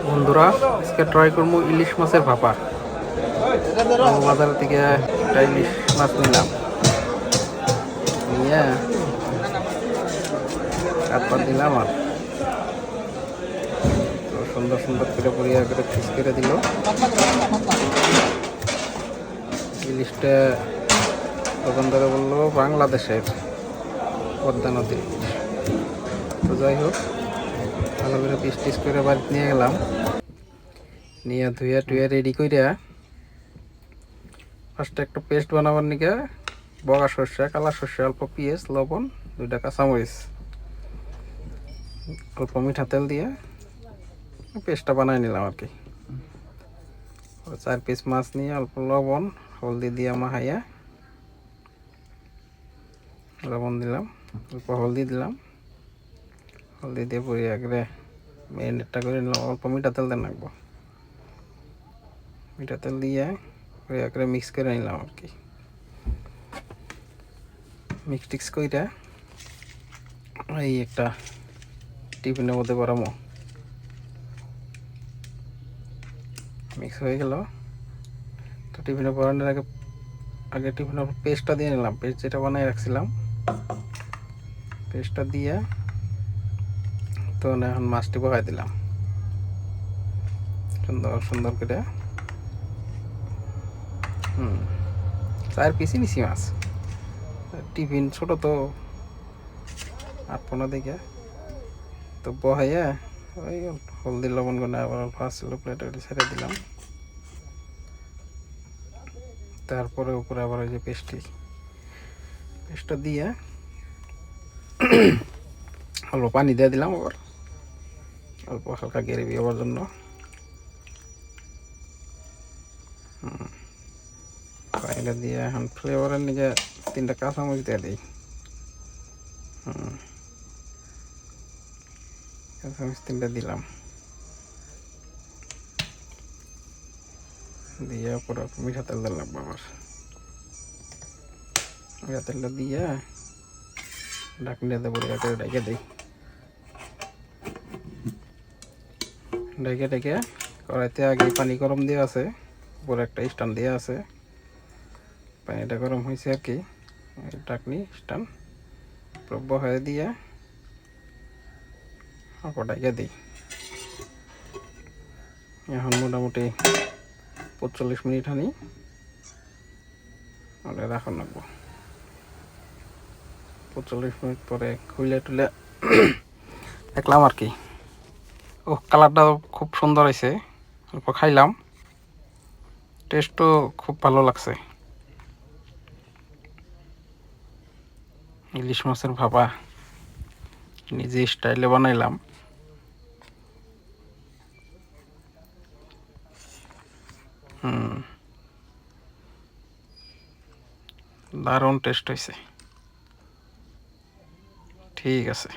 বন্ধুরা, আজকে ট্রাই করবো ইলিশ মাছের ভাপা। বাজার থেকে একটা ইলিশ মাছ নিলাম, নিয়ে হাত দিলাম আর তো সুন্দর সুন্দর করে পরিষ্কার করে পিস করে দিল। ইলিশটা দোকানদারে বললো বাংলাদেশের পদ্মা নদীর। তো যাই হোক, ভালো করে পিস টিস করে বাড়িতে নিয়ে গেলাম, নিয়ে ধুয়ে টুয়ে রেডি কইরা ফার্স্টে একটা পেস্ট বানাবার নিকে বগা সর্ষে, কালা সর্ষে, অল্প পেঁয়াজ, লবণ, 2টা কাঁচামরিচ, অল্প মিঠা তেল দিয়ে পেস্টটা বানাই নিলাম আর কি। 4 পিস মাছ নিয়ে অল্প লবণ হলদি দিয়ে মাখাইয়া, লবণ দিলাম, অল্প হলদি দিলাম, হলদি দিয়ে পুরি একবারে ম্যারিনেটটা করে নিলাম। অল্প মিঠা তেল দিয়ে রাখবো, মিঠা তেল দিয়ে পুরি একবারে মিক্স করে নিলাম আর কি। মিক্স টিক্স কইরা এই একটা টিফিনের মধ্যে গরমও মিক্স হয়ে গেল। তো টিফিনে পরানোর আগে টিফিনের পেস্টটা দিয়ে নিলাম, পেস্ট যেটা বানিয়ে রাখছিলাম পেস্টটা দিয়ে তো এখন মাছটি বসাই দিলাম সুন্দর সুন্দর করে। 4 পিসই নিছি মাছ, টিফিন ছোট তো 8-15 দিকে। তো বহাইয়া ওই হলদি লবণ করে আবার ফার্স্ট প্লেটে ছেড়ে দিলাম। তারপরে উপরে আবার ওই যে পেস্টটা দিয়ে অল্প পানি দিয়ে দিলাম, আবার অল্প হালকা গ্রেভি হওয়ার জন্য। পানিটা দিয়ে এখন ফ্লেভারের নিকে 3টা কাঁচামরিচ দিয়ে দিই। কাঁচামরিচ 3টা দিলাম, দিয়ে পুরো মিঠা তেল দিলাম। আবার মিঠা তেলটা দিয়ে ঢাকনিটাতে পরিষ্কার করে ঢেকে দিই। ঢেকে কড়াইতে আগে পানি গরম দেওয়া আছে, উপরে একটা স্ট্যান্ড দেওয়া আছে। পানিটা গরম হয়েছে আর কি, ঢাকনি স্ট্যান্ড বহাই দিয়ে ঢেকে দিই। এখন মোটামুটি 45 মিনিট হানি রাখা লাগবো। 45 মিনিট পরে খুলে টুলে দেখলাম আর কি। ও কালারটা খুব সুন্দর হয়েছে, অল্প খাইলাম, টেস্টও খুব ভালো লাগছে। ইলিশ মাছের ভাপা নিজে স্টাইলে বানাইলাম। দারুণ টেস্ট হয়েছে। ঠিক আছে।